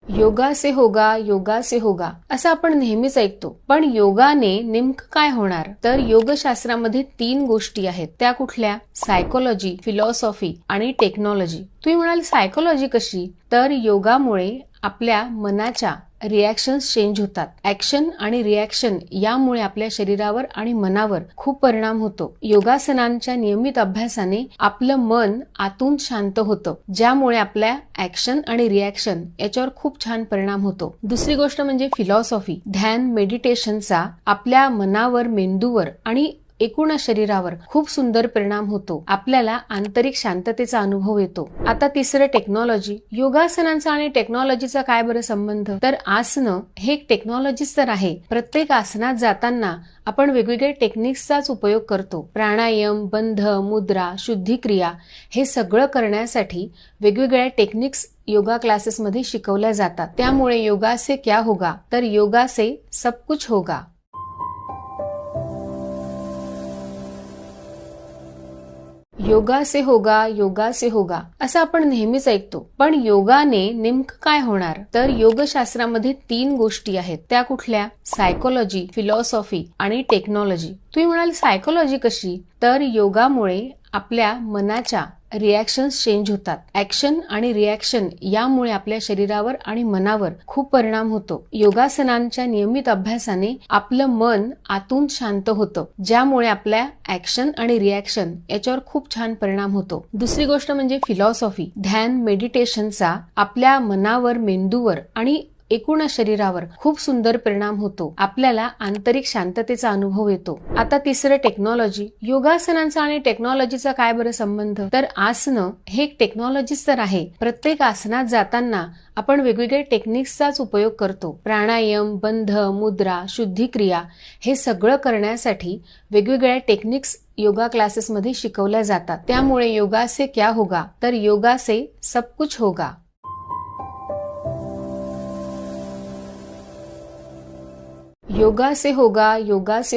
योगा से होगा असं आपण नेहमीच ऐकतो, पण योगाने नेमकं काय होणार? तर योगशास्त्रामध्ये 3 गोष्टी आहेत. त्या कुठल्या? सायकोलॉजी, फिलॉसॉफी आणि टेक्नॉलॉजी. तुम्ही म्हणाल सायकोलॉजी कशी? तर योगामुळे आपल्या मनाच्या रिॲक्शन्स चेंज होतात. ऍक्शन आणि रिॲक्शन यामुळे आपल्या शरीरावर आणि मनावर खूप परिणाम होतो. योगासनांच्या नियमित अभ्यासाने आपलं मन आतून शांत होतं, ज्यामुळे आपल्या ऍक्शन आणि रिॲक्शन याच्यावर खूप छान परिणाम होतो. दुसरी गोष्ट म्हणजे फिलॉसॉफी. ध्यान मेडिटेशनचा आपल्या मनावर, मेंदूवर आणि एकूण शरीरावर खूप सुंदर परिणाम होतो. आपल्याला आंतरिक शांततेचा अनुभव येतो. आता तिसरं टेक्नॉलॉजी. योगासनांचा आणि टेक्नॉलॉजीचा काय बरं संबंध? तर आसनं हे एक टेक्नॉलॉजीच तर आहे. प्रत्येक आसनात जाताना आपण वेगवेगळे टेक्निक्सचाच उपयोग करतो. प्राणायाम, बंध, मुद्रा, शुद्धिक्रिया हे सगळं करण्यासाठी वेगवेगळ्या टेक्निक्स योगा क्लासेसमध्ये शिकवल्या जातात. त्यामुळे योगा से क्या होगा? तर योगा से सब कुछ होगा. योगा से होगा असं आपण नेहमीच ऐकतो, पण योगाने नेमकं काय होणार? तर योगशास्त्रामध्ये 3 गोष्टी आहेत. त्या कुठल्या? सायकोलॉजी, फिलॉसॉफी आणि टेक्नॉलॉजी. तुम्ही म्हणाल सायकोलॉजी कशी? तर योगामुळे आपल्या मनाच्या रिॲक्शन्स चेंज होतात. ऍक्शन आणि रिॲक्शन यामुळे आपल्या शरीरावर आणि मनावर खूप परिणाम होतो. योगासनांच्या नियमित अभ्यासाने आपलं मन आतून शांत होतं, ज्यामुळे आपल्या ऍक्शन आणि रिॲक्शन याच्यावर खूप छान परिणाम होतो. दुसरी गोष्ट म्हणजे फिलॉसॉफी. ध्यान मेडिटेशनचा आपल्या मनावर, मेंदूवर आणि एकूण शरीरावर खूप सुंदर परिणाम होतो. आपल्याला आंतरिक शांततेचा अनुभव येतो. आता तिसरं टेक्नॉलॉजी. योगासनांचा आणि टेक्नॉलॉजीचा काय बरं संबंध? तर आसनं हे एक टेक्नॉलॉजीच तर आहे. प्रत्येक आसनात जाताना आपण वेगवेगळे टेक्निक्सचाच उपयोग करतो. प्राणायाम, बंध, मुद्रा, शुद्धिक्रिया हे सगळं करण्यासाठी वेगवेगळ्या टेक्निक्स योगा क्लासेसमध्ये शिकवल्या जातात. त्यामुळे योगा से क्या होगा? तर योगा से सब कुछ होगा. योगा से